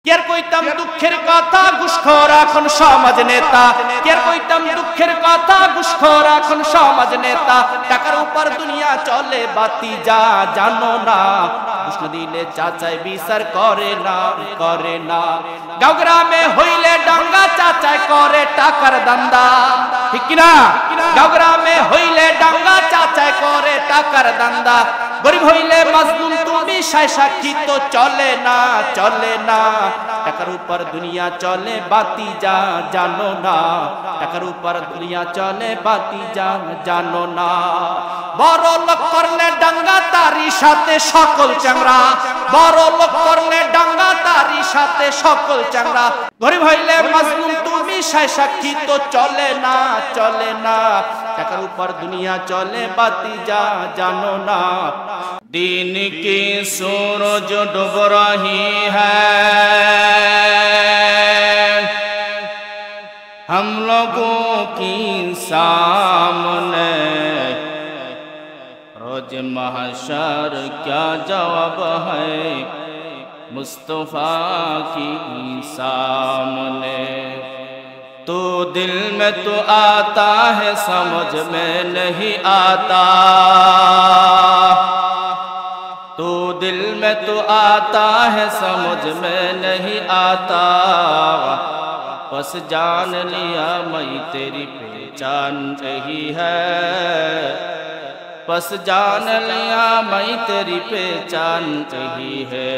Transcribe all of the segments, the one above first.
কের কইতাম দুঃখের কথা ঘুষখোর এখন সমাজ নেতা, কের কইতাম দুঃখের কথা ঘুষখোর এখন সমাজ নেতা। টাকার উপর দুনিয়া চলে বাতি যা জানো না, ঘুষ দিলে চাচাই বিচার করে না, করে না। গাঁও গ্রামে হইলে ডাঙ্গা চাচাই করে টাকার দান্দা, ঠিক কিনা? গাঁও গ্রামে হইলে ডাঙ্গা চাচাই করে টাকার দান্দা। গরিব হইলে মাজলুম তুমি সাই সাক্ষী তো চলে না, চলে না। টাকার উপর দুনিয়া চলে বাতি যা জানো না, টাকার উপর দুনিয়া চলে বাতি যা জানো না। বড় লোক করলে ডাঙ্গা তারি সাথে সকল চ্যাংরা, বড় লোক করলে ডাঙ্গা তারি সাথে সকল চ্যাংরা। গরিব হইলে মাজলুম তুমি সাই সাক্ষী তো চলে না, চলে না। টাকার উপর দুনিয়া চলে বাতি যা জানো না। दिन की सूरज डूब रही है, हम लोगों की सामने रोज महशर क्या जवाब है मुस्तफा की सामने। तो दिल में तो आता है समझ में नहीं आता, तो दिल में तो आता है समझ में नहीं आता। बस जान लिया मैं तेरी पहचान रही है, बस जान लिया मैं तेरी पहचान रही है।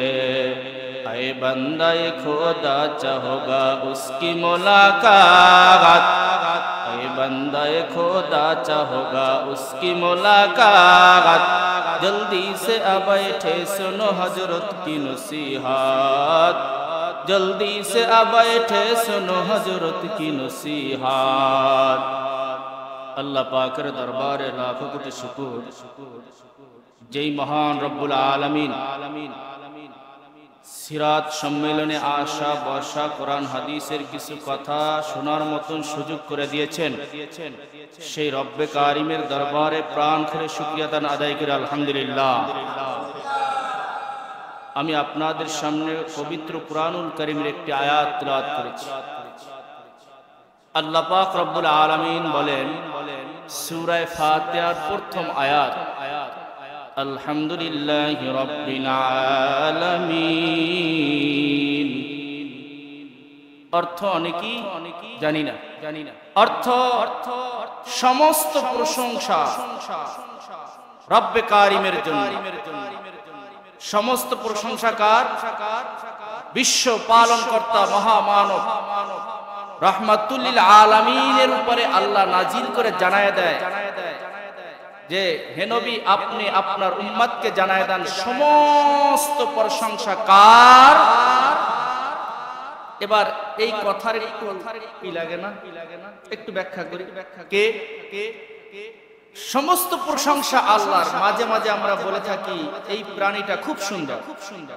ऐ बंदा खुदा चाहोगा उसकी मुलाकात, ऐ बंदा खुदा चाहोगा उसकी मुलाकात। जल्दी से आ बैठे सुनो हजरत की नसीहत, जल्दी से आ बैठे सुनो हजरत की नसीहत। अल्लाह पाकर दरबारे लाखों कोटि शुक्र, जय महान रब्बुल आलमीन সিরাত সম্মেলনে আসা বসা কোরআন হাদিসের কিছু কথা শোনার মতন সুযোগ করে দিয়েছেন। সেই রব্বে কারিমের দরবারে প্রাণ খুলে শুকরিয়া দান আদায় করে আলহামদুলিল্লাহ। আমি আপনাদের সামনে পবিত্র কুরআনুল কারীমের একটি আয়াত তেলাওয়াত করেছি। আল্লাহ পাক রব্বুল আলামিন বলেন সূরা ফাতিহার প্রথম আয়াত, আলহামদুলিল্লাহি রাব্বিল আলামিন। অর্থ অনেকেই জানি না, অর্থ সমস্ত প্রশংসা রব্বে কারিমের জন্য। সমস্ত প্রশংসা কার? বিশ্ব পালনকর্তা মহামানব রাহমাতুল লিল আলামিনের উপরে আল্লাহ নাজিল করে জানায় দেয় যে হে নবী আপনি আপনার উম্মতকে জানায় দেন সমস্ত প্রশংসা কার। এবার এই কথার একটু কি লাগে না, একটু ব্যাখ্যা করি। কে সমস্ত প্রশংসা আল্লাহর। মাঝে মাঝে আমরা বলে থাকি এই প্রাণীটা খুব সুন্দর,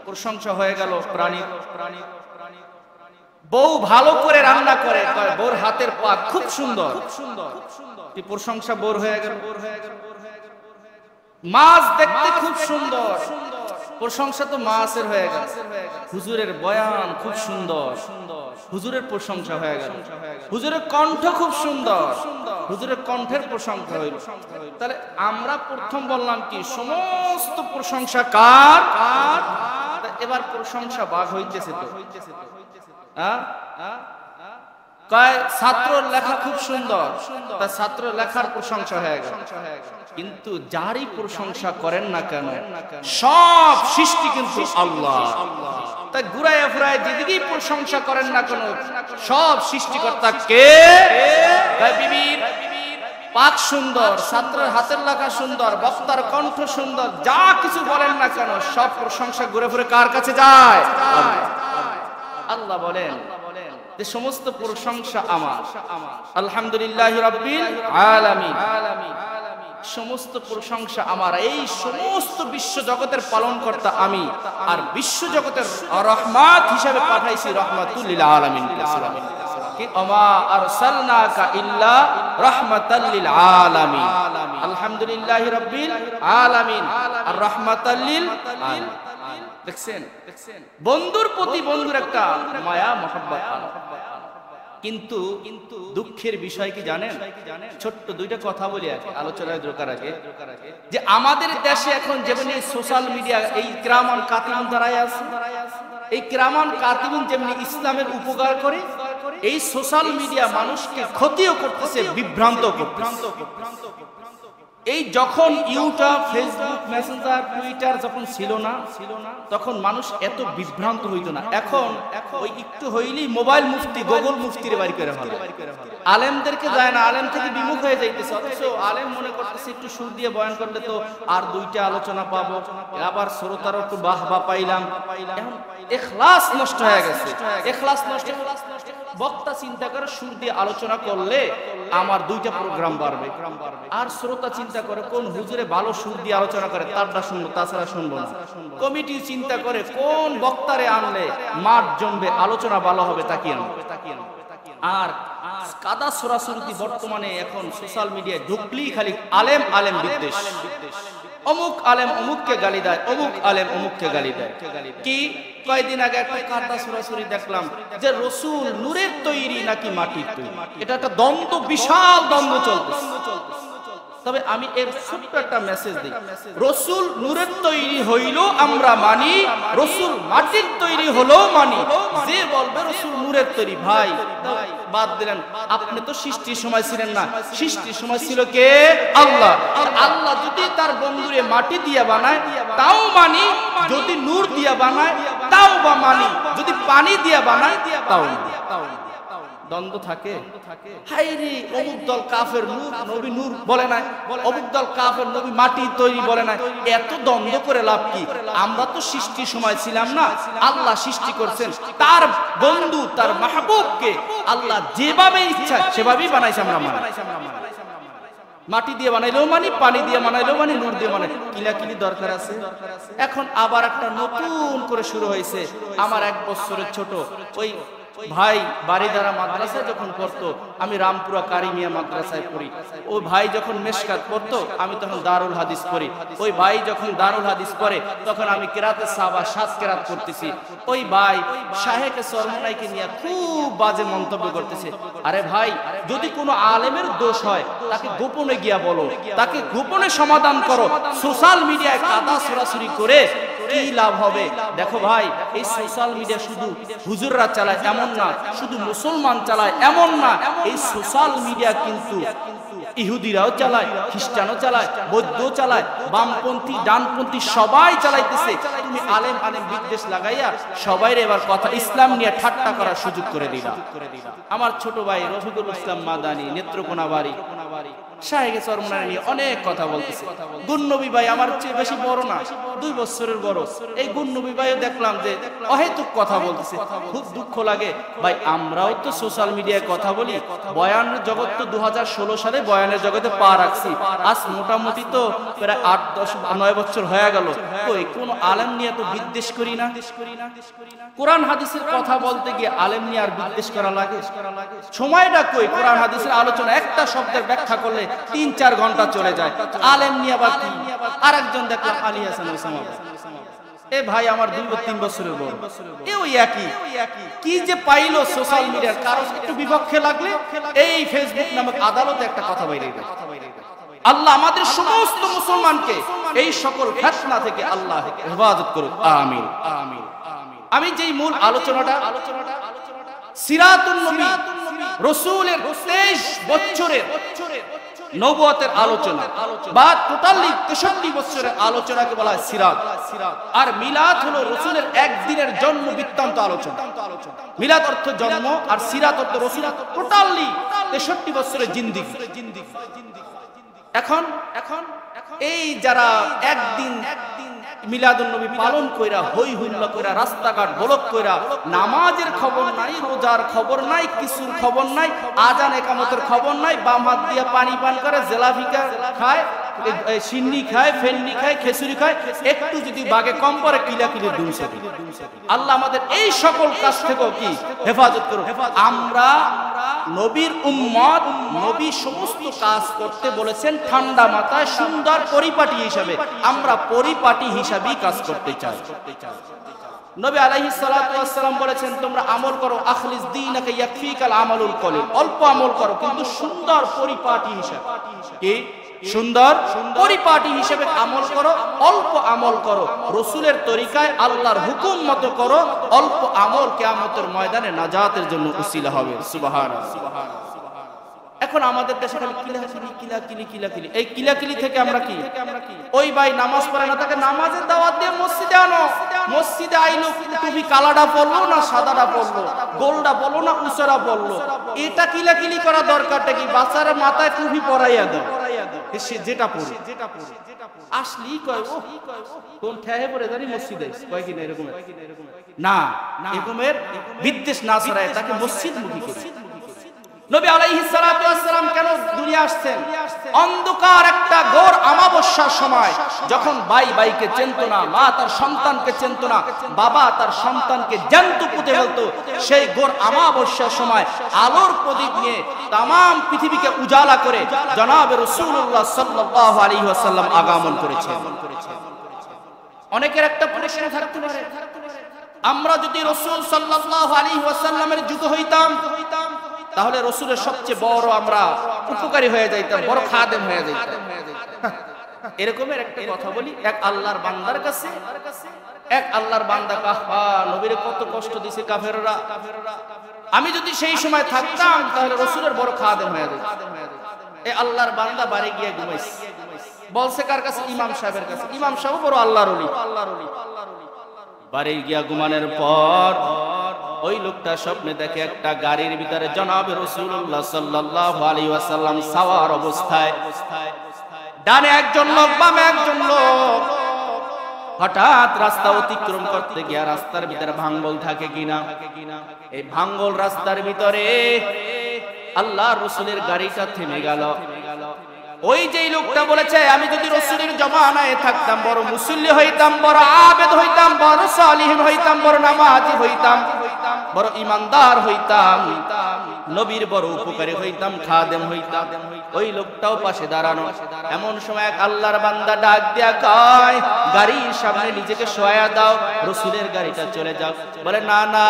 প্রশংসা হয়ে গেল প্রাণী। বউ ভালো করে রান্না করে, বউর হাতের পাক খুব সুন্দর, কি প্রশংসা বউর হয়ে গেল। মাছ দেখতে খুব সুন্দর, প্রশংসা তো মাছের হয়ে গেল। হুজুরের বয়ান খুব সুন্দর, হুজুরের প্রশংসা হয়ে গেল। হুজুরের কণ্ঠ খুব সুন্দর, হুজুরের কণ্ঠের প্রশংসা হইল। তাহলে আমরা প্রথম বললাম কি সমস্ত প্রশংসা কার। এবার প্রশংসা ভাগ হইতেছে তো। ছাত্র লেখা খুব সুন্দর, তা ছাত্র লেখার প্রশংসা হয়ে গেল। কিন্তু যারই প্রশংসা করেন না কেন সব সৃষ্টি কিন্তু আল্লাহ। তাই ঘুরায় ফিরায় যেদিকেই প্রশংসা করেন না কেন সব সৃষ্টিকর্তা কে? বিবির পাক সুন্দর, ছাত্রের হাতের লেখা সুন্দর, বক্তার কণ্ঠ সুন্দর, যা কিছু বলেন না কেন সব প্রশংসা ঘুরে ফিরে কার কাছে যায়? আল্লাহ বলেন যে সমস্ত প্রশংসা আমার, আলহামদুলিল্লাহি রাব্বিল আলামিন। সমস্ত প্রশংসা আমার। এই সমস্ত বিশ্ব জগতের পালনকর্তা আমি, আর বিশ্ব জগতের রহমত হিসেবে পাঠাইছি রাহমাতুল লিল আলামিন। ওমা আরসালনাকা ইল্লা রাহমাতাল লিল আলামিন। আলহামদুলিল্লাহি রাব্বিল আলামিন আর রাহমাতাল লিল আলামিন। দেখছেন বন্ধুর প্রতি বন্ধুর একটা মায়া মহব্বত। কিন্তু দুঃখের বিষয় কি জানেন? ছোট্ট দুইটা কথা বলি আগে আলোচনায় ঢোকার আগে, যে আমাদের দেশে এখন যেমন এই সোশ্যাল মিডিয়া, এই কিরামান কাতিবিন দাঁড়ায় আছে, এই কিরামান কাতিবিন যেমনি ইসলামের উপকার করে, এই সোশ্যাল মিডিয়া মানুষকে ক্ষতিও করতেছে, বিভ্রান্ত করতেছে। এই যখন ইউটিউব, ফেসবুক, মেসেঞ্জার, টুইটার যখন ছিল না, তখন মানুষ এত বিভ্রান্ত হইতো না। এখন ওই একটু হইলেই মোবাইল মুফতি, গুগল মুফতির বাড়ি করে ভালো, আলেমদেরকে যায় না, আলেম থেকে বিমুখ হয়ে যাইতেছে। অথচ আলেম মনে করতেছে একটু সুর দিয়ে বয়ান করলে তো আর দুইটা আলোচনা পাবো, আবার শ্রোতারও একটু বাহবা পাইলাম। এখন ইখলাস নষ্ট হয়ে গেছে, ইখলাস নষ্ট। বক্তা চিন্তা করে সুর দিয়ে আলোচনা করলে আমার দুইটা প্রোগ্রাম বাড়বে, আর শ্রোতা চিন্তা করে কোন হুজুরে ভালো সুর দিয়ে আলোচনা করে তারটা শুনবো, তাছাড়া শুনবো না। কমিটি চিন্তা করে কোন বক্তারে আনলে মাঠ জমবে, আলোচনা ভালো হবে, তাকে আনবে। আর কাদা সরাসরি বর্তমানে এখন সোশ্যাল মিডিয়ায় ঢুকলেই খালি আলেম আলেম বিদ্বেষ, অমুক আলেম অমুককে গালি দেয়, অমুক আলেম অমুককে গালি দেয়। কি কয়েকদিন আগে একটা কাদা সরাসরি দেখলাম যে রসুল নূরের তৈরি নাকি মাটির তৈরি, এটা একটা দ্বন্দ্ব, বিশাল দ্বন্দ্ব চলতেছে। তবে আমি এর ছোট্ট একটা মেসেজ দিই, রসুল নূরের তৈরি হইলেও আমরা মানি, রসুল মাটির তৈরি হলেও মানি। যে বলবে রসুল নূরের তৈরি, ভাই বাদ দিলেন, আপনি তো সৃষ্টির সময় ছিলেন না, সৃষ্টির সময় ছিল কে? আল্লাহ। আল্লাহ যদি তার বন্ধুরে মাটি দিয়ে বানায় তাও মানি, যদি নূর দিয়ে বানায় তাও বা মানি, যদি পানি দিয়ে বানায় তাও মানি। দ্বন্দ্ব থাকে। হায়রে অমুক দল কাফের, নূর নবী নূর বলে না, অমুক দল কাফের, নবী মাটি তৈরি বলে না। এত দ্বন্দ্ব করে লাভ কি? আমরা তো সৃষ্টির সময় ছিলাম না, আল্লাহ সৃষ্টি করছেন, তার বন্ধু তার মাহবুবকে আল্লাহ যেভাবে ইচ্ছা সেভাবেই বানাইছে, আমরা মানি। মাটি দিয়ে বানাইলেও মানি, পানি দিয়ে বানাইলেও মানি, নূর দিয়ে বানাই, কিলাকিলি দরকার আছে। এখন আবার একটা নতুন করে শুরু হয়েছে। আমার 1 বছরের ছোট ওই ভাই বাড়িধারা মাদ্রাসায় যখন পড়তো, আমি রামপুরা কারিমিয়া মাদ্রাসায় পড়ি, ওই ভাই যখন মেশকাত পড়তো আমি তখন দারুল হাদিস পড়ি। ওই ভাই যখন দারুল হাদিস পড়ে তখন আমি কেরাতে সাহাবা 7 কেরাত করতেছি। ওই ভাই শাহেকে সরমনাইকে নিয়ে খুব বাজে মন্তব্য করতেছে। আরে ভাই, যদি কোনো আলেমের দোষ হয় তাকে গোপনে গিয়া বলো, তাকে গোপনে সমাধান করো। সোশ্যাল মিডিয়ায় কাদা সরাসরি করে কি লাভ হবে? দেখো ভাই, এই সোশ্যাল মিডিয়া শুধু হুজুররা চালায় এমন না, শুধু মুসলমান চালায় এমন না, এই সোশ্যাল মিডিয়া কিন্তু ইহুদিরাও চালায়, খ্রিস্টানও চালায়, বৌদ্ধ চালায়, বামপন্থী ডানপন্থী সবাই চালাইতেছে। তুমি আলেম আলেম বিদ্বেষ লাগাইয়া সবাই এবার কথা ইসলাম নিয়ে ঠাট্টা করার সুযোগ করে দিলা। আমার ছোট ভাই রফিকুল ইসলাম মাদানী নেত্রকোনা বাড়ি, শাহেকে চরমনাই নিয়ে অনেক কথা বলতেছে। গুণনবী ভাই আমার চেয়ে বেশি বড় না, 2 বছরের বড়। এই গুণনবী ভাইও দেখলাম যে অহেতুক কথা বলতেছে, খুব দুঃখ লাগে। ভাই আমরাও তো সোশ্যাল মিডিয়ায় কথা বলি, বয়ানের জগৎ তো 2016 সালে বয়ানের জগতে পা রাখছি, আজ মোটামুটি তো প্রায় 8, 10, 9 বছর হয়ে গেল। কই কোন আলেম নিয়ে তো বিদ্বেষ করি না। কোরআন হাদিসের কথা বলতে গিয়ে আলেম নিয়ে আর বিদ্বেষ করা লাগে? সময়টা কই? কোরআন হাদিসের আলোচনা একটা শব্দের ব্যাখ্যা করলে 3-4 ঘন্টা চলে যায়। আলেম নিয়ে আবার কি? আরেকজন দেখলাম আলী হাসান ওসামা, এ ভাই আমার 2-3 বছরের বড়, এও একই। কি যে পাইলো সোশ্যাল মিডিয়ার, কারো একটু বিপক্ষে লাগলে এই ফেসবুক নামক আদালতে একটা কথা বাইরে যায়। আল্লাহ আমাদের সমস্ত মুসলমানকে এই সকল ফিতনা থেকে আল্লাহ হেফাজত করুক, আমিন। আমি যেই মূল আলোচনাটা সিরাতুন নবী রাসূলের 23 বছরের নবুয়তের আলোচনা বা টোটালি 63 বছরের আলোচনাকে বলা হয় সিরাত। আর মিলাদ হলো রাসূলের একদিনের জন্ম বৃত্তান্ত আলোচনা। মিলাদ অর্থ জন্ম, আর সিরাত অর্থ রাসূল টোটালি 63 বছরের জিন্দেগি। এখন এই যারা একদিন মিলাদুন নবী পালন কইরা, হই হুল্লা কইরা, রাস্তাঘাট ব্লক কইরা, নামাজের খবর নাই, রোজার খবর নাই, কিছুর খবর নাই, আজান একামতের খবর নাই, বাম হাত দিয়ে পানি পান করে, জেলাফিকা খায়, সিন্নি খায়, ফেন্নি খায়, খেসুরি খায়, একটু যদি বাগে কম পরে কিলাকিলি 200 দিন। আল্লাহ আমাদের এই সকল কাজ থেকেও কি হেফাজত করুন। আমরা নবীর উম্মত, নবী সমস্ত কাজ করতে বলেছেন ঠান্ডা মাথায় সুন্দর পরিপাটি হিসাবে, আমরা পরিপাটি হিসাবেই কাজ করতে চাই। নবী আলাইহিস সালাতু ওয়াস সালাম বলেছেন তোমরা আমল করো, আখলিস দীনাকা ইয়াকফিকাল আমালুল কলিল, অল্প আমল করো কিন্তু সুন্দর পরিপাটি হিসাবে। কি সুন্দর পরিপাটি হিসেবে আমল করো, অল্প আমল করো, রাসূলের তরিকায় আল্লাহর হুকুম মতো করো, অল্প আমল কিয়ামতের ময়দানে নাজাতের জন্য উসিলা হবে। সুবহানাল্লাহ। এখন আমাদের দেশে খালি কিলাকিলি, এই কিলাকিলি থেকে আমরা কি, ওই ভাই নামাজ পড়ে না, তাকে নামাজের দাওয়াত দিয়ে মসজিদে আনো, মসজিদে আইলো টুপি কালাটা পড়লো না সাদাটা পড়লো, গোলটা পড়লো না উচরা পড়লো, এটা কিলাকিলি করা দরকারটা কি? বাচ্চার মাথায় টুপি পরাইয়া দাও, সে যেটা পড়ে আসলি কয় ও কোন ঠেহে পড়ে জানি মসজিদে কয় কিনা এরকম না, এরকমের বিদ্বেষ না ছড়ায় তাকে মসজিদ মুখী করে। নবী আলাইহিস সালাতু ওয়াস সালাম কেন দুনিয়া আসছেন? অন্ধকার একটা ঘোর অমাবস্যার সময়, যখন ভাই ভাইকে চিনতো না, মা তার সন্তানকে চিনতো না, বাবা তার সন্তানকে জ্যান্ত পুঁতে ফেলতো, সেই ঘোর অমাবস্যার সময় আলোর প্রদীপ নিয়ে তামাম পৃথিবীকে উজালা করে জনাবে রাসূলুল্লাহ সাল্লাল্লাহু আলাইহি ওয়াসাল্লাম আগমন করেছেন। অনেকের একটা প্রশ্ন থাকতে পারে, আমরা যদি রাসূল সাল্লাল্লাহু আলাইহি ওয়াসাল্লামের যুগ হইতাম তাহলে রাসূলের সবচেয়ে বড় আমরা উপকারী হয়ে যাইতাম, বড় খাদেম হয়ে যাইতাম। এরকমের একটা কথা বলি, এক আল্লাহর বান্দার কাছে এক আল্লাহর বান্দা কাফা নবীর কত কষ্ট দিছে কাফেররা, আমি যদি সেই সময় থাকতাম তাহলে রাসূলের বড় খাদেম হয়ে যাইতাম। এই আল্লাহর বান্দা বাড়ি গিয়ে ঘুমাইছে, বলছে কার কাছে? ইমাম সাহেবের কাছে। ইমাম সাহেব বড় আল্লাহর ওলি। বাড়ি গিয়া ঘুমানোর পর ওই লোকটা স্বপ্নে দেখে একটা গাড়ির ভিতরে জনাবে রাসূলুল্লাহ সাল্লাল্লাহু আলাইহি ওয়াসাল্লাম সাওয়ার অবস্থায়, ডানে একজন লোক বামে একজন লোক। হঠাৎ রাস্তা অতিক্রম করতে গিয়া রাস্তার ভিতরে ভাঙ্গল থাকে কিনা, এই ভাঙ্গল রাস্তার ভিতরে আল্লাহর রাসূলের গাড়িটা থেমে গেল। ওই যেই লোকটা বলেছে আমি যদি রাসূলের জমানায় থাকতাম বড় মুসল্লি হইতাম, বড় আবেদ হইতাম, বড় সালিহ হইতাম, বড় নামাজি হইতাম, বড় ইমানদার হইতাম, নবীর বড় উপকারী হইতাম, খাদেম হইতাম, ওই লোকটাও পাশে দাঁড়ানো। এমন সময় এক আল্লাহর বান্দা ডাক দিয়া কয় গাড়ির সামনে নিজেকে শোয়া দাও, রাসূলের গাড়িটা চলে যাও। বলে না না,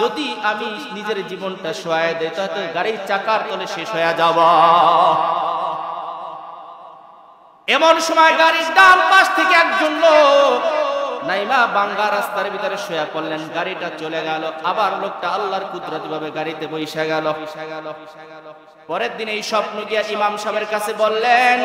যদি আমি নিজের জীবনটা শোয়া দেই তাহলে গাড়ির চাকার তলে শেষ হয়ে যাব। এমন সময় গাড়ির ডান পাশ থেকে একজন লোক নাইমা বাঙ্গা রাস্তার ভিতরে শুয়ে পড়লেন, গাড়িটা চলে গেল। আবার লোকটা আল্লাহর কুদরতি ভাবে গাড়িতে বসে গেল। পরের দিন এই স্বপ্ন গিয়া ইমাম সাহেবের কাছে বললেন।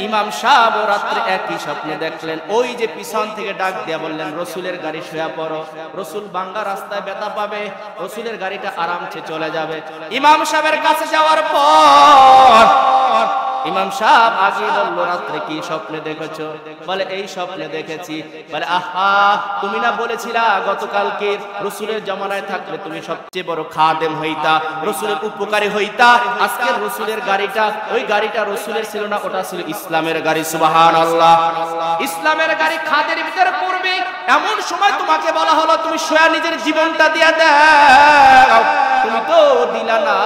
ইমাম সাহেব রাত্রে একই স্বপ্নে দেখলেন, ওই যে পিছন থেকে ডাক দিয়া বললেন রাসূলের গাড়ি শুয়ে পড়ো, রাসূল বাঙ্গা রাস্তায় ব্যথা পাবে, রাসূলের গাড়িটা আরামসে চলে যাবে। ইমাম সাহেবের কাছে যাওয়ার পর ইমাম সাহেব আগে বলল রাত্রে কি স্বপ্নে দেখেছো? বলে এই স্বপ্নে দেখেছি। বলে আহা, তুমি না বলেছিলা গতকালকে রাসূলের জামানায় থাকলে তুমি সবচেয়ে বড় খাদেম হইতা, রাসূলের উপকারী হইতা। আজকে রাসূলের গাড়িটা, ওই গাড়িটা রাসূলের ছিল না, ওটা ছিল ইসলামের গাড়ি। সুবহানাল্লাহ। ইসলামের গাড়ি খাদের ভিতরে পড়বে, এমন সময় তোমাকে বলা হলো তুমি সোয়া নিজের জীবনটা দিয়া দাও, তুমি তো দিলা না,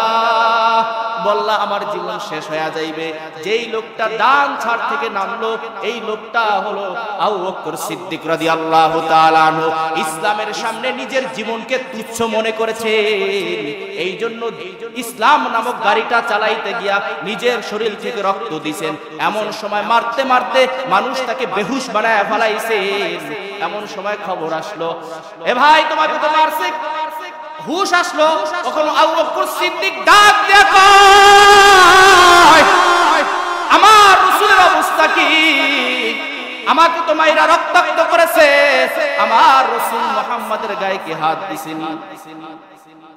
বললা আমার জীবন শেষ হয়ে যাইবে। যেই লোকটা ডান ছাদ থেকে নামলো এই লোকটা হলো আবু বকর সিদ্দিক রাদিয়াল্লাহু তাআলা আনহু। ইসলামের সামনে নিজের জীবনকে তুচ্ছ মনে করেছে, এই জন্য ইসলাম নামক গাড়িটা চালাইতে গিয়া নিজের শরীর থেকে রক্ত দিয়েছেন। এমন সময় মারতে মারতে মানুষ তাকে বেহুশ বানায় ফেলাইছে। এমন সময় খবর আসলো, এ ভাই তোমাকে তো মারছে। হুশ আসলো, তখন আবু বকর সিদ্দিক ডাক দেখো আমার রাসূলের অবস্থা কি, আমাকে তো মাইরা রক্তাক্ত করেছে, আমার রাসূল মুহাম্মাদের গায়ে কি হাত দিছেনি?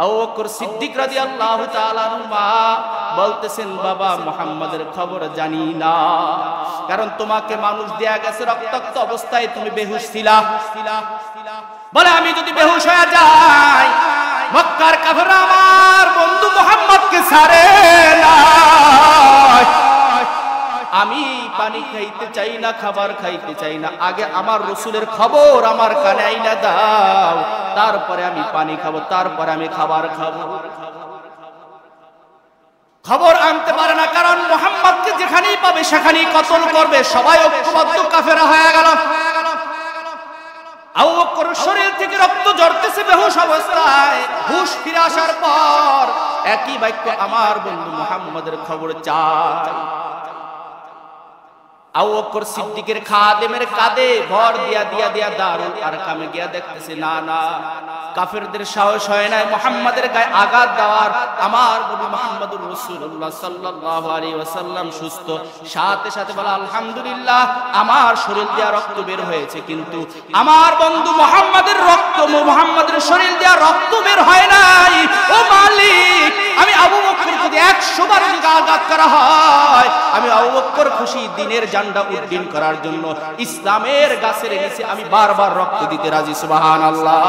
আবু বকর সিদ্দিক রাদিয়াল্লাহু তাআলা আনহু বলতেছেন বাবা মুহাম্মাদের খবর জানি না, কারণ তোমাকে মানুষ দেয়া গেছে রক্তাক্ত অবস্থায়, তুমি বেহুশ ছিলা। বলে আমি যদি বেহুশ হয়ে যাই মক্কার কাফেররা আমার বন্ধু মুহাম্মদকে ছাড়ে না, আমি পানি খাইতে চাই না, খাবার খাইতে চাই না, আগে আমার রাসূলের খবর আমার কানে আইনা দাও, তারপরে আমি পানি খাবো, তারপরে আমি খাবার খাবো। খবর আনতে পারে না, কারণ মুহাম্মদকে যেখানেই পাবে সেখানেই কতল করবে। সবাই ঐক্যবদ্ধ কাফেরা হয়ে গেল। আবু বকর শরীর থেকে রক্ত ঝরতেছে বেহুশ অবস্থায়। হুশ ফিরে আসার পর একই বাক্য, আমার বন্ধু মুহাম্মদের খবর চাই। আবু বকর সিদ্দিকের খাদেমের কাঁধে ভর দিয়া দারুল আরকামে গিয়া দেখতেছে, না না, কাফেরদের সাহস হয় না মুহাম্মাদের গায়ে আঘাত দেওয়ার। আমার নবী মুহাম্মদুর রাসূলুল্লাহ সাল্লাল্লাহু আলাইহি ওয়াসাল্লাম সুস্থ। সাথে সাথে বলা আলহামদুলিল্লাহ, আমার শরীর দিয়া রক্ত বের হয়েছে, কিন্তু আমার বন্ধু মুহাম্মাদের শরীর দিয়া রক্ত বের হয় নাই। ও মালিক, আমি আবু বকর যদি 100 বার আঘাত করা হয়, আমি আবু বকর খুশি দিনের জান্ডা উড্ডীন করার জন্য ইসলামের গাছের নিচে আমি বারবার রক্ত দিতে রাজি। সুবহানাল্লাহ।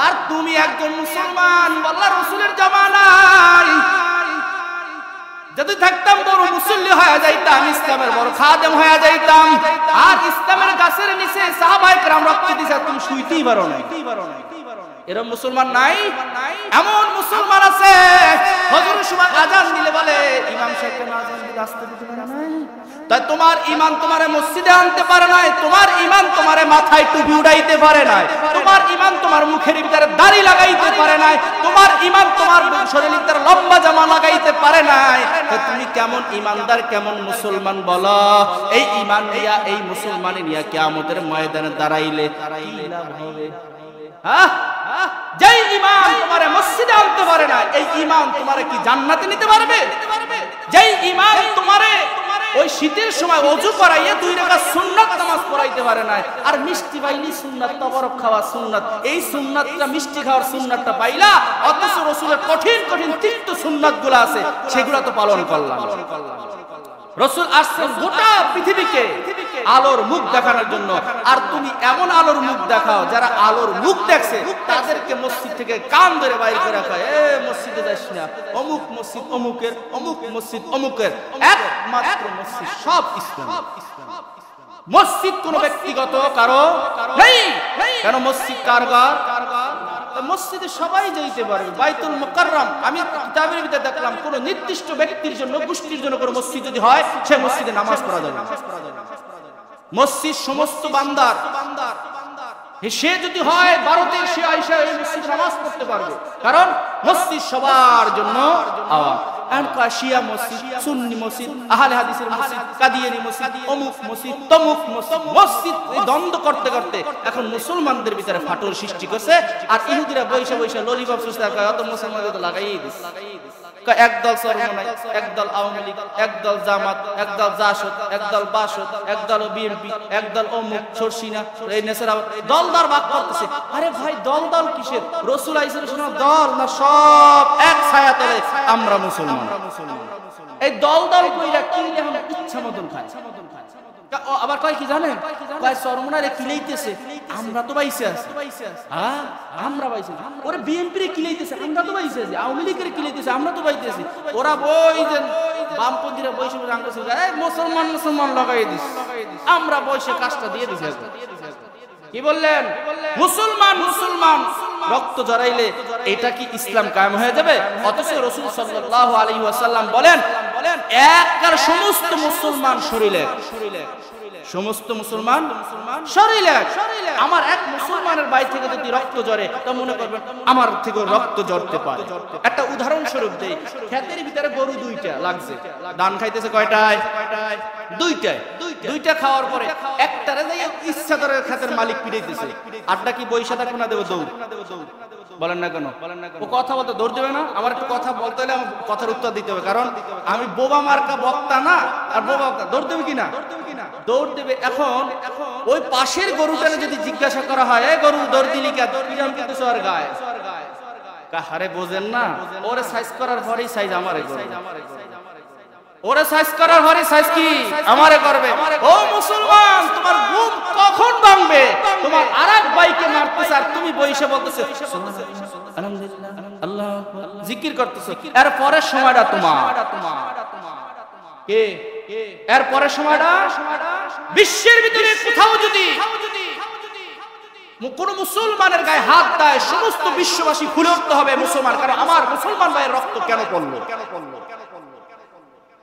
আর তুমি একজন মুসলমান, আল্লাহর রাসূলের জামানায় যদি থাকতাম বড় মুসল্লি হয়ে যাইতাম, ইসলামের বড় খাদেম হয়ে যাইতাম। আর ইসলামের গাছের নিচে সাহাবায়ে কেরাম রক্ত দিছে, তুমি শুইতেই পারো না। এরকম মুসলমান নাই? এমন মুসলমান আছে ফজরের সময় আজান দিলে বলে, ইমাম সাহেব কেন আজান দিলে আসতে দিতে পারে না? তাই তোমার ঈমান তোমারে মসজিদে আনতে পারে নাই, তোমার ঈমান তোমারে মাথায় টুপি উড়াইতে পারে নাই, তোমার ঈমান তোমার মুখের ভিতরে দাড়ি লাগাইতে পারে নাই, তোমার ঈমান তোমার শরীরের ভিতরে লম্বা জামা লাগাইতে পারে নাই। তুমি কেমন ঈমানদার, কেমন মুসলমান বলো? এই ঈমান নিয়া, এই মুসলমানি নিয়া কিয়ামতের ময়দানে দাঁড়াইলে কি লাভ হবে? যেই ঈমান তোমারে মসজিদে আনতে পারে না, এই ঈমান তোমারে কি জান্নাতে নিতে পারবে? যেই ঈমান তোমারে ওই শীতের সময় ওযু করাইয়া 2 রাকাত সুন্নাত নামাজ পড়াইতে পারে না, আর মিষ্টি পাইলি সুন্নাত, তবরক খাওয়া সুন্নাত, এই সুন্নাতটা মিষ্টি খাওয়ার সুন্নাতটা পাইলা, অথচ রাসূলের কঠিন কঠিন তিক্ত সুন্নাতগুলো আছে সেগুলো তো পালন করলাম। রাসূল আসছেন গোটা পৃথিবীকে আলোর মুখ দেখানোর জন্য, আর তুমি এমন আলোর মুখ দেখাও, যারা আলোর মুখ দেখছে তাদেরকে মসজিদ থেকে কান ধরে বাইরে করে রাখায়, এ মসজিদে যাস না, অমুক মসজিদ অমুকের, অমুক মসজিদ অমুকের। একমাত্র মসজিদ সব ইসলাম। মসজিদ কোন ব্যক্তিগত কারো নেই। কেন মসজিদ কারগার? মসজিদে সবাই যাইতে পারবে। বাইতুল মুকাররম, আমি কিতাবের ভিতরে দেখলাম, কোন নির্দিষ্ট ব্যক্তির জন্য, গোষ্ঠীর জন্য কোন মসজিদ যদি হয়, সে মসজিদে নামাজ পড়া যাবে না। মসজিদ সমস্ত বান্দার। সে যদি হয় ভারতের, সে আয়েশা এই মসজিদে নামাজ পড়তে পারবে, কারণ মসজিদ সবার জন্য আওয়াম। শিয়া মসজিদ, সুন্নি মসজিদ, আহলে হাদিসের মসজিদ, কাদিয়ানি মসজিদ, অমুক মসজিদ, তমুক মসজিদ, মসজিদ দ্বন্দ্ব করতে করতে এখন মুসলমানদের ভিতরে ফাটল সৃষ্টি করছে। আর ইহুদিরা বৈশা বৈশা ললিপপ সুস্তা কয়, অত মুসলমানদের তো লাগাই দিছে। একদল চরমনাই, একদল আওয়ামী লীগ, একদল জামাত, একদল জাসদ, একদল বাসদ, একদল বিএনপি, একদল অমুক সরসিনা, এই নেসারা দলদার ভাগ করতেছে। আরে ভাই, দল কিসের? রাসূল আইছেন দল না, সব এক ছায়া তলে আমরা মুসলমান। এই দল কইরা কিনলে আমরা ইচ্ছা মতন খাই। আবার কয় কি জানেন, কয় চরমনারে কিলাইতেছে, আমরা তো বাইসে আছি। হ্যাঁ, আমরা বাইসে। ওরে বিএনপিরে কিলাইতেছে, আমরা তো বাইসে আছি। আওয়ামী লীগের কিলাইতেছে, আমরা তো বাইতে আছি। ওরা বই যে বামপন্থীরা বসে বসে আঙ্গুল মুসলমান লাগাই দিস, আমরা বসে কাজটা দিয়ে দিছি। কি বললেন? মুসলমান রক্ত জড়াইলে এটা কি ইসলাম কায়েম হয়ে যাবে? অথচ রাসূল সাল্লাল্লাহু আলাইহি ওয়াসাল্লাম বলেন, একবার সমস্ত মুসলমান শরীরে, সমস্ত মুসলমান শরীরে, আমার এক মুসলমানের বাই থেকে যদি রক্ত ঝরে, তা মনে করবেন আমার থেকে রক্ত ঝরতে পারে। একটা উদাহরণ স্বরূপ দেই, ক্ষেতের ভিতরে গরু 2টা লাগছে, ধান খাইতেছে কয়টায়? 2টা খাওয়ার পরে একটারে যাই ইচ্ছা করে ক্ষেতের মালিক পিড়াইতেছে, আড্ডা কি বইসা থাকবে না, দেবো দৌড়? বলেন না কেন? ও কথা বলতে দৌড় দেবে না? আমার একটু কথা বলতে হলে আমার কথার উত্তর দিতে হবে, কারণ আমি বোবা মার্কা বক্তা না। আর বোবা দৌড় দেবে কিনা? দৌড় দেবে। এখন ওই পাশের গরুটারে যদি জিজ্ঞাসা করা হয়, এ গরু দৌড় দিলি কে? পিরাম কিন্তু সর গায়। কাহারে বোঝেন না? ওরে সাইজ করার পরেই সাইজ আমারে করবে, ওরে সাইজ করার পরেই সাইজ কি আমারে করবে। ও মুসলমান, তোমার ঘুম কখন ভাঙবে? তোমার আরেক ভাইকে মারতেছে আর তুমি বইসে বলতেছো আলহামদুলিল্লাহ, আল্লাহু আকবার, জিকির করতেছো, এর পরের সময়টা তোমার। কে এরপরে সময়টা বিশ্বের ভিতরে কোথাও যদি কোন মুসলমানের গায়ে হাত দেয় সমস্ত বিশ্ববাসী ফুলে উঠতে হবে মুসলমান, কারণ আমার মুসলমান ভাইয়ের রক্ত কেন পড়লো,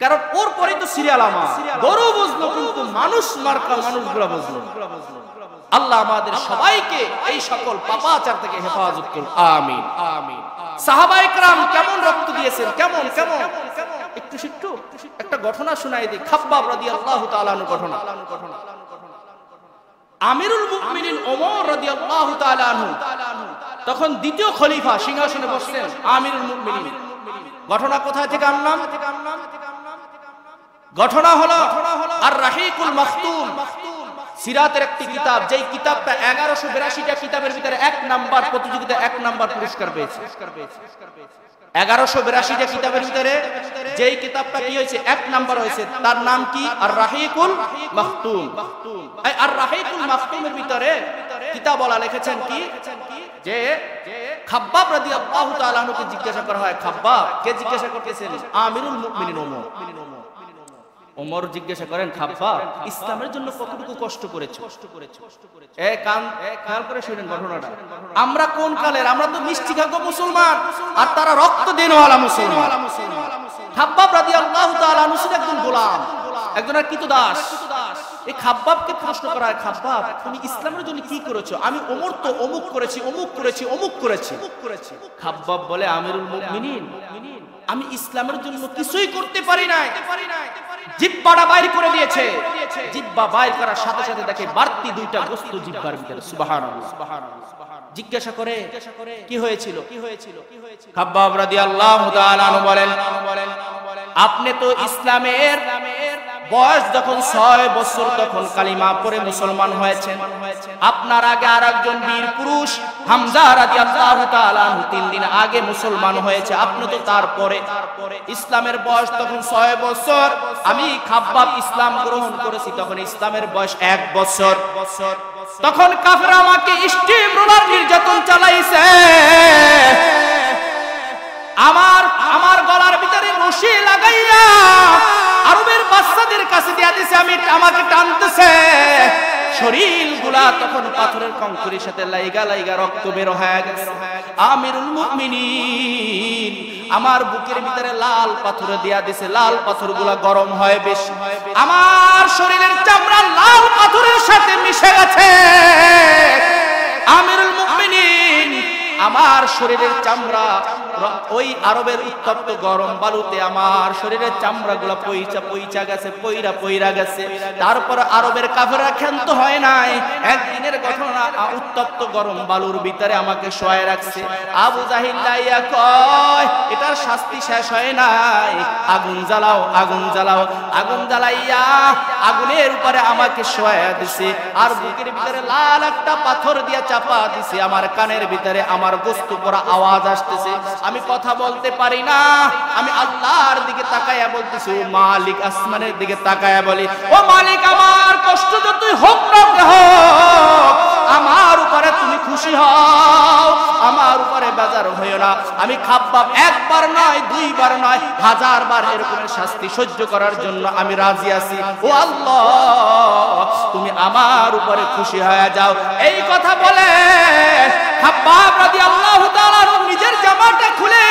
কারণ ওর পরে তো সিরিয়াল আমার গরু বুঝলো, কিন্তু মানুষ মার্কা মানুষগুলো বুঝলো। আল্লাহ আমাদের সবাইকে এই সকল পাপাচার থেকে হেফাজত করুন, আমিন আমিন। সাহাবায়ে কেরাম কেমন রক্ত দিয়েছেন, কেমন কেমন একটু একটা ঘটনা শোনাই দিই। খাব্বাব রাদিয়াল্লাহু তাআলা আনহু ঘটনা। আমিরুল মুমিনিন ওমর রাদিয়াল্লাহু তাআলা আনহু তখন দ্বিতীয় খলিফা, সিংহাসনে বসছেন আমিরুল মুমিনিন। ঘটনা কোথায় থেকে আনলাম? ঘটনা হলো আর রাহিকুল মাখতুম, সিরাতের একটি কিতাব, যেই কিতাবটা 1182টা কিতাবের ভিতরে 1 নাম্বার প্রতিযোগিতা 1 নাম্বার পুরস্কার পেয়েছে। 1182টা কিতাবের ভিতরে যেই কিতাবটা কি হয়েছে 1 নাম্বার হয়েছে, তার নাম কি? আর রাহিকুল মাখতুম। এই আর রাহিকুল মাখতুমের ভিতরে কিতাবওয়ালা লিখেছেন কি যে খাব্বাব রাদিয়াল্লাহু তাআলা আনহুকে জিজ্ঞাসা করা হয়, খাব্বাব কে জিজ্ঞাসা করতেছেন? আমিরুল মুমিনিন ওমর। ওমর জিজ্ঞাসা করেন, খাব্বাব ইসলামের জন্য কতটুকু কষ্ট করেছো? কান করে শুনেন ঘটনাটা। আমরা কোন কালের? আমরা তো মিষ্টি খাগো মুসলমান, আর তারা রক্ত দেনওয়ালা মুসলমান। খাব্বাব রাদিয়াল্লাহু তাআলা আনহু ছিলেন একজন গোলাম, একজন কৃতদাস। এই খাব্বাবকে প্রশ্ন করা হয়, খাব্বাব তুমি ইসলামের জন্য কি করেছো? আমি ওমর তো অমুক করেছি, অমুক করেছি, অমুক করেছি। খাব্বাব বলে, আমিরুল মুমিনিন আমি ইসলামের জন্য কিছুই করতে পারি নাই। জিহ্বাটা বাইর করে দিয়েছে, জিহ্বা বাইর করার সাথে সাথে দেখে বাড়তি 2টা বস্তু জিহ্বার ভিতরে। সুবহানাল্লাহ। জিজ্ঞাসা করে কি হয়েছিল? খাব্বাব রাদিয়াল্লাহু তাআলা আনহু বলেন, আপনি তো ইসলামের বয়স যখন 6 বছর তখন কালিমা পড়ে মুসলমান হয়েছেন। আপনার আগে আরেকজন বীর পুরুষ হামজা রাদিয়াল্লাহু তাআলা আনহু 3 দিন আগে মুসলমান হয়েছে, আপনি তো তারপরে। ইসলামের বয়স তখন 6 বছর, আমি খাব্বাব ইসলাম গ্রহণ করেছি তখন ইসলামের বয়স 1 বছর। তখন কাফেররা আমাকে স্টিম রোলার নির্যাতন চালাইছে, আমার গলার ভিতরে রশি লাগাইয়া আরবের বাচ্চাদের কাছে দিয়া দিছে, আমাকে টানতেছে। শরীরগুলা তখন পাথরের কঙ্করের সাথে লাইগা লাইগা রক্ত বের হয়ে গেছে। আমিরুল মুমিনিন আমার বুকের ভিতরে লাল পাথর দিয়া দিছে, লাল পাথরগুলা গরম হয় বেশি, আমার শরীরের চামড়া লাল পাথরের সাথে মিশে গেছে। আমিরুল মুমিনিন আমার শরীরের চামড়া ওই আরবের উত্তপ্ত গরম বালুতে আমার শরীরের চামড়াগুলো পইচা গেছে, পইরা গেছে। তারপর আরবের কাফেররা ক্ষান্ত হয় নাই, একদিনের ঘটনা, উত্তপ্ত গরম বালুর ভিতরে আমাকে শোয়ায় রাখছে। আবু জাহিল লাইয়া কয়, এটার শাস্তি শেষ হয় নাই, আগুন জ্বালাও, আগুন জ্বালাও। আগুন জ্বালাইয়া আগুনের উপরে আমাকে শোয়ায়া দিছে, আর বুকের ভিতরে লাল একটা পাথর দিয়া চাপা দিছে। আমার কানের ভিতরে আমার গোশত পড়া আওয়াজ আসতেছে, আমি কথা বলতে পারি না। আমি আল্লাহর দিকে তাকায়া বলতেছি, ও মালিক, আসমানের দিকে তাকায়া বলি, ও মালিক আমার কষ্ট যতই হোক না হোক, আমার উপরে তুমি খুশি হও, আমার উপরে বেজার হইও না। আমি খাব্বাব 1 বার নয়, 2 বার নয়, 1000 বার এরকমের শাস্তি সহ্য করার জন্য আমি রাজি আছি। ও আল্লাহ তুমি আমার উপরে খুশি হয়ে যাও। এই কথা বলে খাব্বাব রাদিয়াল্লাহু তাআলা নিজের জামাটা খুলে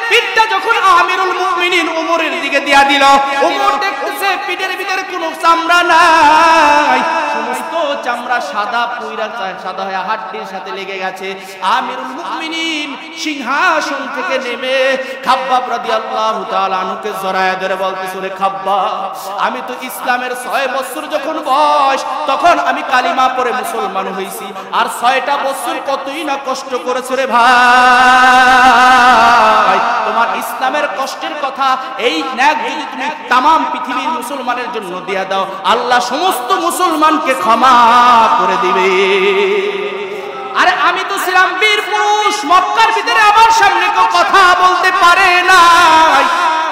পিঠটা যখন আমিরুল মুমিনিন ওমরের দিকে দিয়া দিল, ওমর দেখতেছে পিঠের ভিতরে কোনো চামড়া নাই, সমস্ত চামড়া সাদা সাদা হয়ে হাড্ডির সাথে লেগে গেছে। আমিরুল মুমিনিন সিংহাসন থেকে নেমে খাব্বাব রাদিয়াল্লাহু তাআলা আনহুকে জড়ায়া ধরে বলতেছে, রে খাব্বাব, আমি তো ইসলামের 6 বছর যখন বয়স তখন আমি কালিমা পড়ে মুসলমান হইছি, আর 6টা বছর কতই না কষ্ট করেছে রে ভাই। তোমার ইসলামের কষ্টের কথা এই ন্যাক যদি তুমি তামাম পৃথিবীর মুসলমানের জন্য দিয়া দাও, আল্লাহ সমস্ত মুসলমানকে ক্ষমা করে দিবে। আরে আমি তো ছিলাম বীর পুরুষ, মক্কার ভিতরে আমার সামনে কেউ কথা বলতে পারে না।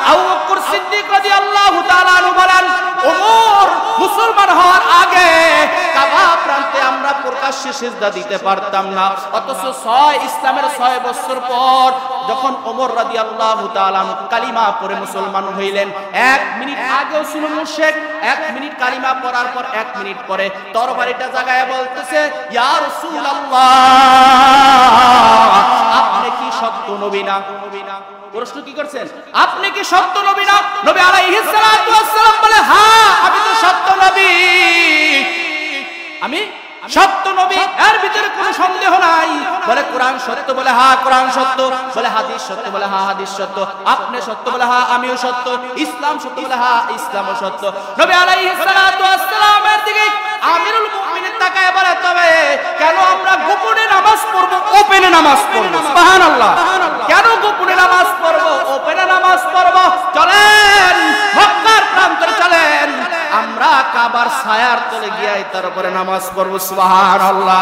আবু বকর সিদ্দিক রাদিয়াল্লাহু তাআলা আনহু বলেন, ওমর মুসলমান হওয়ার আগে কাবা প্রান্তে আমরা প্রকাশ্যে সিজদা দিতে পারতাম না, অথচ ইসলামের 6 বছর পর যখন ওমর রাদিয়াল্লাহু তাআলা কালিমা পড়ে মুসলমান হইলেন, 1 মিনিট আগেও ছিল মুশরিক, 1 মিনিট কালিমা পড়ার পর 1 মিনিট পরে তরবারিটা জাগায় বলতেছে, ইয়া রাসূলুল্লাহ আপনি কি সত্য নবী না? প্রশ্ন কি করছেন, আপনি কি সত্য নবী না? নবী আলাইহিস সালাতু ওয়াস সালাম বলে, হ্যাঁ আমি তো সত্য নবী, আমি সত্য নবী, এর ভিতরে কোনো সন্দেহ নাই। বলে কোরআন সত্য? বলে হ্যাঁ কোরআন সত্য। বলে হাদিস সত্য? বলে হ্যাঁ হাদিস সত্য। আপনি সত্য? বলে হ্যাঁ আমিও সত্য। ইসলাম সত্য? বলে হ্যাঁ ইসলামও সত্য। নবী আলাইহিস সালাতু ওয়াস সালামের দিকে আমিরুল মুমিনিন তাকায় বলে, তবে কেন আমরা গোপনে নামাজ পড়ব, ওপেনে নামাজ পড়ব? সুবহানাল্লাহ। কেন গোপনে নামাজ পড়ব, ওপেনে নামাজ পড়ব? চলেন মক্কার প্রান্তরে চলেন, আমরা কাবার ছায়ার তলে গিয়ে তারপরে নামাজ পড়ব। সুবহানাল্লাহ।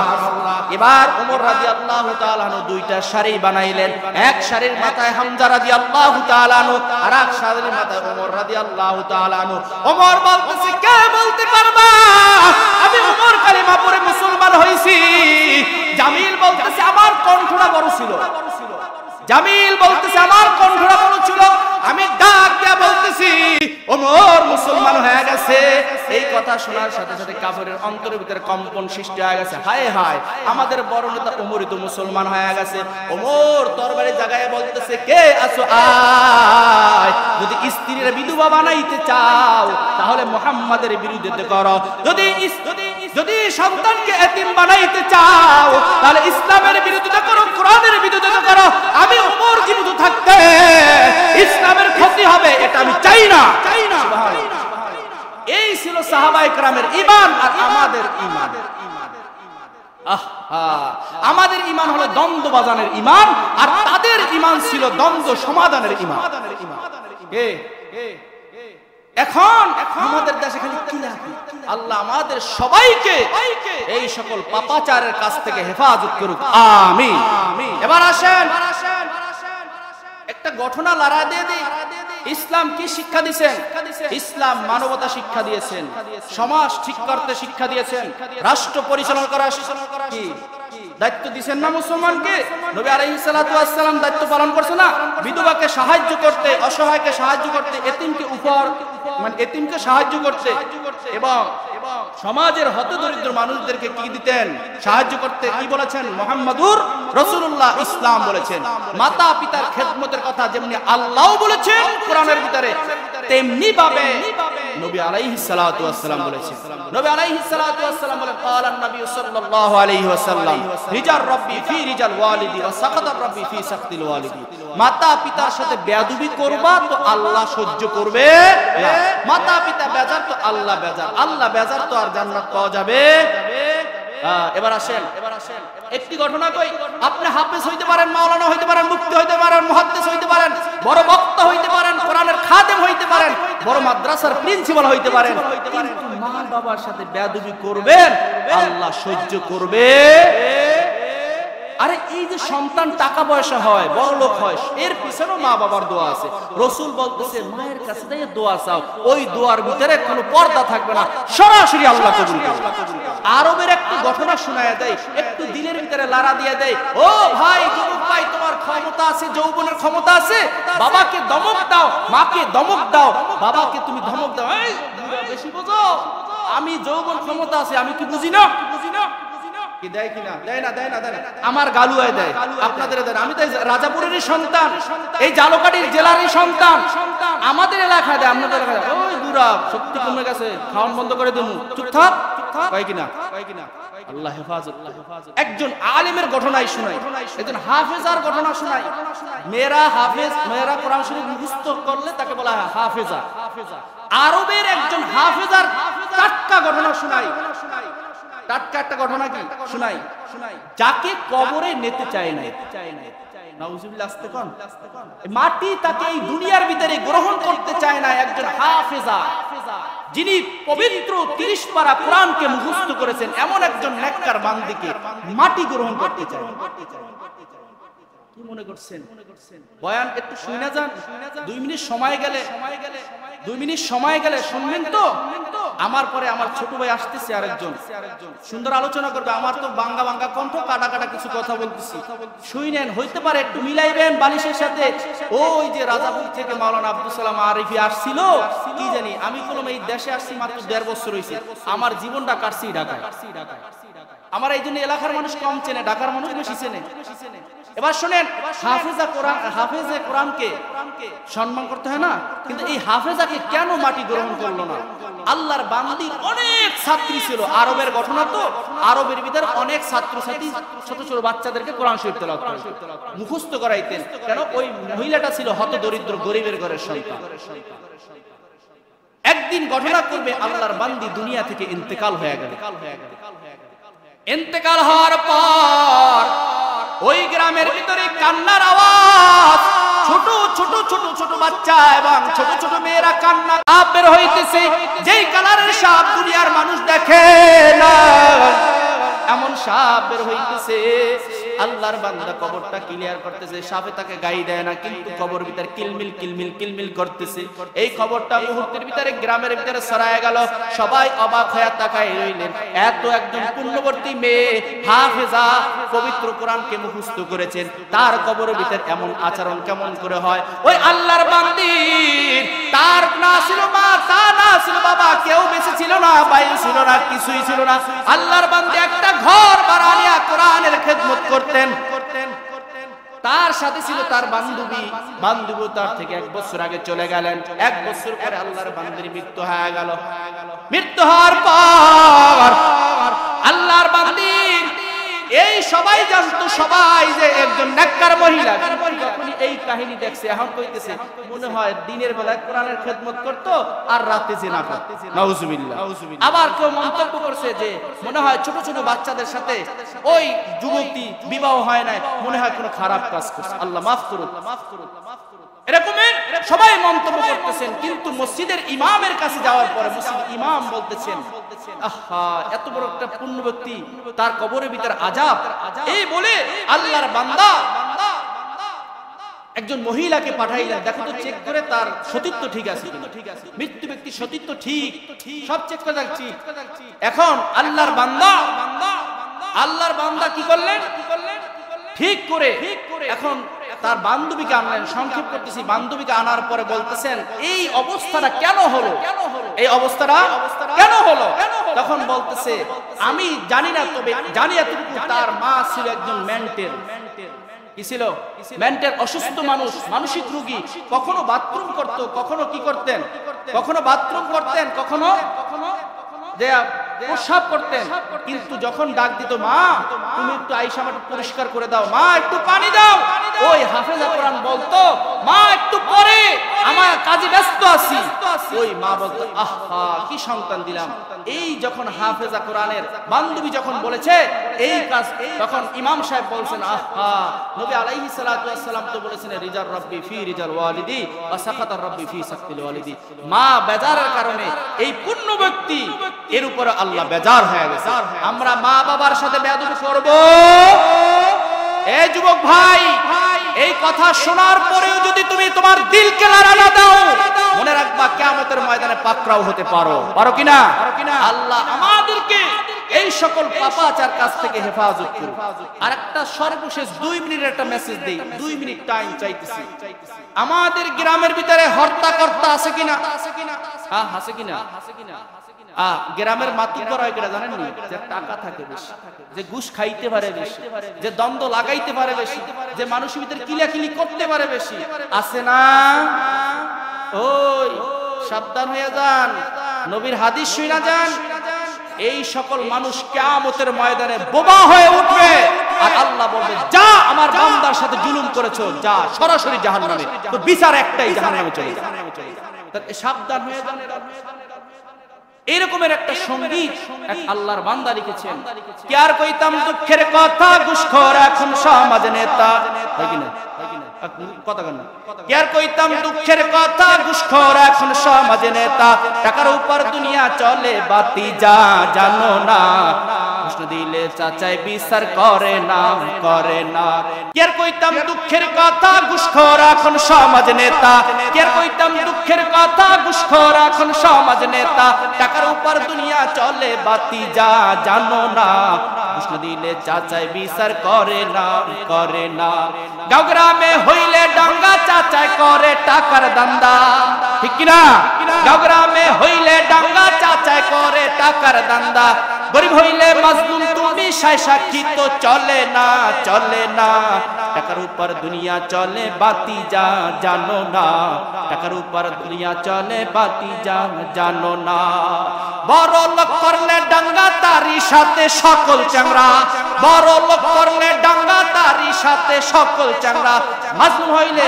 এবার ওমর রাদিয়াল্লাহু তাআলা আনহু 2টা সারি বানাইলেন, এক সারির মাথায় হামজা রাদিয়াল্লাহু তাআলা আনহু, আর এক সারির মাথায় ওমর রাদিয়াল্লাহু তাআলা আনহু। ওমর বলতেছে, কে বলতে পারবা আমি ওমর কালিমা পড়ে মুসলমান হইছি? জামিল বলতেছে, আমার কণ্ঠটা বড় ছিল। জামিল বলতেছে, আমার কণ্ঠটা বড় ছিল, আমি ডাক দিয়া বলতেছি ওমর মুসলমান হয়ে গেছে। এই কথা শোনার সাথে সাথে কাফেরের অন্তরের ভিতরে কম্পন সৃষ্টি হয়ে গেছে, হায় হায় আমাদের বড় নেতা ওমরই তো মুসলমান হয়ে গেছে। ওমর তরবারি জাগায় বলতেছে, কে আছো আয়, যদি স্ত্রীর বিধবা বানাইতে চাও তাহলে মুহাম্মাদের বিরুদ্ধে করো, যদি সন্তানকে এতিম বানাইতে চাও তাহলে ইসলামের বিরুদ্ধে করো, কোরআনের বিরুদ্ধে করো। আমি ওমর জীবিত থাকতে ইসলামের ক্ষতি হবে এটা আমি চাই না। সুবহানাল্লাহ। এই ছিল সাহাবায়ে কেরামের ঈমান আর আমাদের ঈমান। আমাদের ঈমান হলো দ্বন্দ্ব বাজানের ঈমান, আর তাদের ঈমান ছিল দ্বন্দ্ব সমাধানের ঈমান। এখন আমাদের দেশে খালি কিলাকি। আল্লাহ আমাদের সবাইকে এই সকল পাপাচারের কাছ থেকে হেফাজত করুক, আমিন। এবার আসেন একটা ঘটনা লড়া দিয়ে দিই। ইসলাম কি শিক্ষা দিয়েছেন? ইসলাম মানবতা শিক্ষা দিয়েছেন, সমাজ ঠিক করতে শিক্ষা দিয়েছেন, রাষ্ট্র পরিচালনা করার কি দায়িত্ব দিয়েছেন না মুসলমানকে? নবী আলাইহিস সালাতু ওয়াস সালাম দায়িত্ব পালন করছে না? বিধবাকে সাহায্য করতে, অসহায়কে সাহায্য করতে, এতিমকে উপহার মানে এতিমকে সাহায্য করতে, এবং সমাজের হতদরিদ্র মানুষদেরকে কি দিতেন? সাহায্য করতে। কি বলেছেন? মুহাম্মাদুর রাসূলুল্লাহ ইসলাম বলেছেন। মাতা পিতার খেদমতের কথা যেমনি আল্লাহ বলেছেন কোরআনের ভিতরে, তেমনি ভাবে নবী আলাইহিস সালাতু ওয়াস সালাম বলেছেন। নবী আলাইহিস সালাতু ওয়াস সালাম বলেন, ক্বালান নবী সাল্লাল্লাহু আলাইহি ওয়াসাল্লাম, রিজাল রাব্বি ফি রিজাল ওয়ালিদি ওয়া সাকাতা রাব্বি ফি সাকতিল ওয়ালিদি। মাতা পিতার সাথে বেয়াদবি করবা তো আল্লাহ সহ্য করবে না। মাতা পিতা বেজার তো আল্লাহ বেজার, আল্লাহ বেজার তো আর জান্নাত পাওয়া যাবে। এবার আসেন একটি ঘটনা কই। আপনি হাফেজ হইতে পারেন, মাওলানা হইতে পারেন, মুফতি হইতে পারেন, মুহাদ্দিস হইতে পারেন, বড় বক্তা হইতে পারেন, কোরআনের খাদেম হইতে পারেন, বড় মাদ্রাসার প্রিন্সিপাল হইতে পারেন, কিন্তু মা বাবার সাথে বেয়াদবি করবেন, আল্লাহ সহ্য করবে। আরে এই যে সন্তান টাকা পয়সা হয়, বড় লোক হয়, এর পিছনেও মা বাবার দোয়া আছে। রাসূল বলতেছে, মায়ের কাছে দিয়ে দোয়া চাও, ওই দোয়ার ভিতরে কোনো পর্দা থাকবে না, সরাসরি আল্লাহ কবুল করবে। আরবের একটু ঘটনা শোনায় দেয়, একটু দিলের ভিতরে লাড়া দিয়ে দেয়। ও ভাই, যুবক ভাই, তোমার ক্ষমতা আছে, যৌবনের ক্ষমতা আছে, বাবাকে দমক দাও, মাকে দমক দাও। বাবাকে তুমি ধমক দাও, এই বেশি বোঝো, আমি যৌবন ক্ষমতা আছে, আমি কি বুঝি না? কি দেয় কিনা? দেয় না, দেয় না, দেয় না। আমার গালুয়ায় দেয়, আপনাদের দেয়। আমি তো রাজাপুরেরই সন্তান, এই জালকাঠির জেলারই সন্তান, আমাদের এলাকায় দেয়, আপনাদের এলাকায় দেয়। ওই দুরা শক্তি কমে গেছে, খাওয়ান বন্ধ করে দেবো, চুপ থাক, কয় কিনা? আল্লাহ হেফাজত। একজন আলেমের ঘটনাই শোনাই, একজন হাফেজার ঘটনা শোনাই। মেয়েরা হাফেজ, মেয়েরা কোরআন শরীফ মুখস্থ করলে তাকে বলা হয় হাফেজা। আরবের একজন হাফেজার টাটকা ঘটনা শোনাই। টাটকা একটা ঘটনা কি শোনাই। যাকে কবরে নিতে চায় না, নাউজুবিল্লাহ, আস্তে কোন, মাটি তাকে এই দুনিয়ার ভিতরে গ্রহণ করতে চায় না। একজন হাফেজা, যিনি পবিত্র 30 পারা কোরআনকে মুখস্থ করেছেন, এমন একজন নেককার বান্দিকে মাটি গ্রহণ করতে চায়। কি মনে করছেন বয়ান একটু শুনে যান, 2 মিনিট সময় গেলে 2 মিনিট সময় গেলে শুনবেন তো। আমার পরে আমার ছোট ভাই আসতেছে আরেকজন, সুন্দর আলোচনা করবে। আমার তো বাঙ্গা বাঙ্গা কণ্ঠ, কাটা কাটা কিছু কথা বলতেছি, শুনেন। হইতে পারে একটু মিলাইবেন বালিশের সাথে। ওই যে রাজাপুর থেকে মাওলানা আব্দুল সালাম আরিফি আসছিল, কি জানি আমি বললাম এই দেশে আসছি মাত্র 1.5 বছর হয়েছে, আমার জীবনটা কাটছি ঢাকায়। আমার এই জন্য এলাকার মানুষ কম চেনে, ঢাকার মানুষ বেশি চেনে। এবার শুনেন, হাফেজে কোরআনকে সম্মান করতে হয় না, কিন্তু এই হাফেজাকে কেন মাটি গ্রহণ করলো না? আল্লাহর বান্দি অনেক ছাত্রী ছিল, আরবের ঘটনা তো, আরবের ভিতরে অনেক ছাত্রছাত্রী ছোট ছোট বাচ্চাদেরকে কোরআন শরীফ তেলাওয়াত মুখস্থ করাইতেন। কেন? ওই মহিলাটা ছিল হত দরিদ্র গরিবের ঘরের সন্তান। একদিন ঘটনা করবে, আল্লাহর বান্দি দুনিয়া থেকে ইন্তেকাল হয়ে গেল। ইন্তেকাল হওয়ার পর ওই গ্রামের ভিতরে কান্নার আওয়াজ, ছোট ছোট ছোট ছোট বাচ্চা এবং ছোট ছোট মেয়েরা কান্না বের হইতেছে। যেই কালারের সাপ দুনিয়ার মানুষ দেখে না, এমন সাপ বের হইতেছে। আল্লাহর বান্দা কবরটা ক্লিয়ার করতেছে, সাপে তাকে গাই দেয় না, কিন্তু কবর ভিতরে কিলমিল কিলমিল কিলমিল করতেছে। এই খবরটা মুহূর্তের ভিতরে গ্রামের ভিতরে ছড়ায় গেল। সবাই অবাক হয়ে তাকায় রইলেন। এত একজন পুণ্যবর্তী মেয়ে হাফেজা পবিত্র কোরআনকে মুখস্থ করেছেন, তার কবরের ভিতরে এমন আচরণ কেমন করে হয়? ওই আল্লাহর বান্দির তার না ছিল মা, তা না ছিল বাবা, কেউ বেঁচে ছিল না, ভাই ছিল না, কিছুই ছিল না। আল্লাহর বান্দি একটা ঘর বানানিয়া কোরআনের খেদমত করতেন। তার সাথে ছিল তার বান্ধবী, বান্ধবী তার থেকে 1 বছর আগে চলে গেলেন। 1 বছর পরে আল্লাহর বান্দির মৃত্যু হয়ে গেল। মৃত্যু হওয়ার পর আল্লাহর বান্দির এই সবাই জানতো, সবাই যে একজন নেককার মহিলা। যখন এই কাহিনী দেখছে, এখন কইতেছে মনে হয় দিনের বেলায় কোরআনের খেদমত করতো আর রাতে জিনা করতো। নাউজুবিল্লাহ। আবার কেউ মন্তব্য করছে যে মনে হয় ছোট ছোট বাচ্চাদের সাথে ওই যুবতী বিবাহ হয় না, মনে হয় কোনো খারাপ কাজ করছে। আল্লাহ মাফ করুন। এরকমের সবাই মন্তব্য করতেছেন, কিন্তু মসজিদের ইমামের কাছে যাওয়ার পরে মসজিদ ইমাম বলতেছেন, আহা এত বড় একটা পুণ্য ব্যক্তি, তার কবরের ভিতরে আযাব। এই বলে আল্লাহর বান্দা একজন মহিলাকে পাঠাইলেন, দেখো তো চেক করে তার সতীত্ব ঠিক আছে কিনা। মৃত্যু ব্যক্তির সতীত্ব ঠিক, সব চেক করে দেখছি। এখন আল্লাহর বান্দা কি করলেন? ঠিক করে এখন তার বান্ধবীকে আনলেন। সংক্ষেপ করতেছি, বান্ধবীকে আনার পরে বলতেছেন এই অবস্থাটা কেন হলো, এই অবস্থাটা কেন হলো? তখন বলতেছে আমি জানি না, তবে জানি এতটুকু, তার মা ছিল একজন মেন্টাল। কি ছিল? মেন্টাল, অসুস্থ মানুষ, মানসিক রোগী। কখনো বাথরুম করতো, কখনো কি করতেন, কখনো বাথরুম করতেন, কখনো যে প্রসাব করতেন। কিন্তু যখন ডাক দিত, মা তুমি একটু আইসা আমাকে পরিষ্কার করে দাও, মা একটু পানি দাও, ওই হাফেজা কোরআন বলতো মা একটু পরে, আমার কাজে ব্যস্ত আছি। ওই মা বলতো আহা কি সন্তান দিলাম। এই যখন হাফেজা কোরআনের বান্ধবী যখন বলেছে এই কাজ, তখন ইমাম সাহেব বলছেন আহা, নবী আলাইহিস সালাতু ওয়াস সালাম তো বলেছেন রিজাল রাব্বি ফি রিজাল ওয়ালিদি ওয়া সাকাতার রাব্বি ফি সাকতিল ওয়ালিদি। মা বেজারের কারণে এই পূর্ণ ব্যক্তি এর উপরে আল্লাহ বেজার হয়ে গেছে। আমরা মা বাবার সাথে বেয়াদবি করব? এই যুবক ভাই, এই কথা শোনার পরেও যদি তুমি তোমার দিলকে লড়া না দাও, মনে রাখবা কিয়ামতের ময়দানে পাকড়াও হতে পারো কিনা। আল্লাহ আমাদেরকে এই সকল পাপাচার কাছ থেকে হেফাজত করুন। আর একটা সর্বশেষ 2 মিনিটের একটা মেসেজ দেই, 2 মিনিট টাইম চাইতেছি। আমাদের গ্রামের ভিতরে হর্তাকর্তা আছে কিনা? হ্যাঁ আছে কিনা? গ্রামের মাতুব্বর হয় কিনা জানেন নি? যে টাকা থাকে বেশি, যে ঘুষ খাইতে পারে বেশি, যে দ্বন্দ্ব লাগাইতে পারে বেশি, যে মানুষের ভিতরে কিলাকিলি করতে পারে বেশি, আছে না? ওই সাবধান হয়ে যান, নবীর হাদিস শুনা যান। এই সকল মানুষ কিয়ামতের ময়দানে বোবা হয়ে উঠবে, আর আল্লাহ বলবে যা আমার বান্দার সাথে জুলুম করেছো, যা সরাসরি জাহান্নামে। তো বিচার একটাই, জাহান্নামে চলে যা। সাবধান হয়ে যান। এরকমের একটা সঙ্গীত এক আল্লাহর বান্দা লিখেছেন, কি আর কইতাম দুঃখের কথা, ঘুষখোর এখন সমাজ নেতা। হয় কিনা? কথা কেন? কি আর কইতাম দুঃখের কথা, ঘুষখোর এখন সমাজ নেতা। টাকার উপর দুনিয়া চলে, বাতি যা জানো না। প্রশ্ন দিলে চাচাই বিচার করে না কের কইতাম দুঃখের কথা ঘুষখোর এখন সমাজ নেতা কের কইতাম দুঃখের কথা ঘুষখোর এখন সমাজ নেতা টাকার উপর দুনিয়া চলে বাতি যা জানো না প্রশ্ন দিলে চাচাই বিচার করে না গাঁও গ্রামে হইলে ডাঙ্গা চাচাই করে টাকার দান্দা ঠিক কি না গাঁও গ্রামে হইলে ডাঙ্গা চাচাই করে টাকার দান্দা গরিব হইলে মাজলুম তুমি সাক্ষী তো চলে না টাকার উপর দুনিয়া চলে বাতি যা জানো না টাকার উপর দুনিয়া চলে বাতি যা জানো না বড় লোক করলে ডাঙ্গা তারি সাথে সকল চ্যাংড়া বড় লোক করলে ডাঙ্গা তারি সাথে সকল চ্যাংড়া মাজলুম হইলে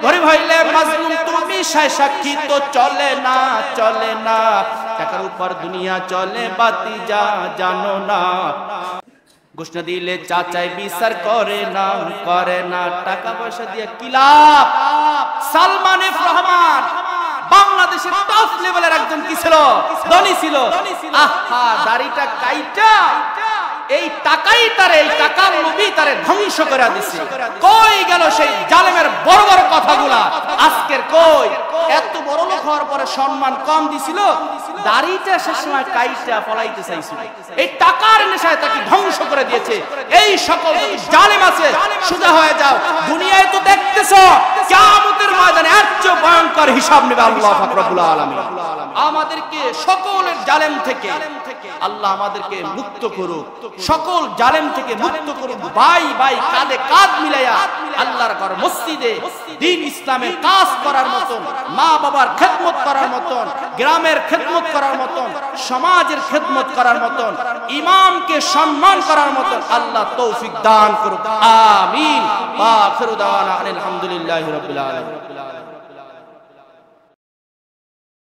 গরিব হইলে মাজলুম তুমি সাক্ষী তো চলে না টাকার উপর দুনিয়া চলে বাতি যা জানো না ঘোষণা দিলে চাচাই বিচার করে না টাকা পয়সা দিয়ে কি লাভ সালমান এফ রহমান বাংলাদেশের টপ লেভেলের একজন কি ছিল ধনী ছিল আহা দাড়িটা কাইটা এই টাকাই তারে এই টাকার লোভী তারে ধ্বংস করে দিছে কই গেল সেই জালেমের বড় বড় কথাগুলা আজকের কই এত বড় লোক হওয়ার পরে সম্মান কম দিছিল দাড়িটা শেষ সময় কাইটা ফলাইতে চাইছিল এই টাকার নেশায় তাকে ধ্বংস করে দিয়েছে এই সকল জালেম আছে সোজা হয়ে যাও দুনিয়ায় তো দেখতেছো কিয়ামতের ময়দানে এত ভয়ঙ্কর হিসাব নেবে আল্লাহ পাক রব্বুল আলামিন আমাদেরকে সকলের জালেম থেকে আল্লাহ আমাদেরকে মুক্ত করুক সকল জালেম থেকে মুক্ত করুক ভাই কাঁধে কাঁধ মিলাইয়া আল্লাহর ঘর মসজিদে দ্বীন ইসলামের কাজ করার মতন মা বাবার খেদমত করার মতন গ্রামের খেদমত করার মতন সমাজের খেদমত করার মতন ইমামকে সম্মান করার মতন আল্লাহ তৌফিক দান করুক আমিন আখিরু দাওয়ানা আলহামদুলিল্লাহি রাব্বিল আলামিন।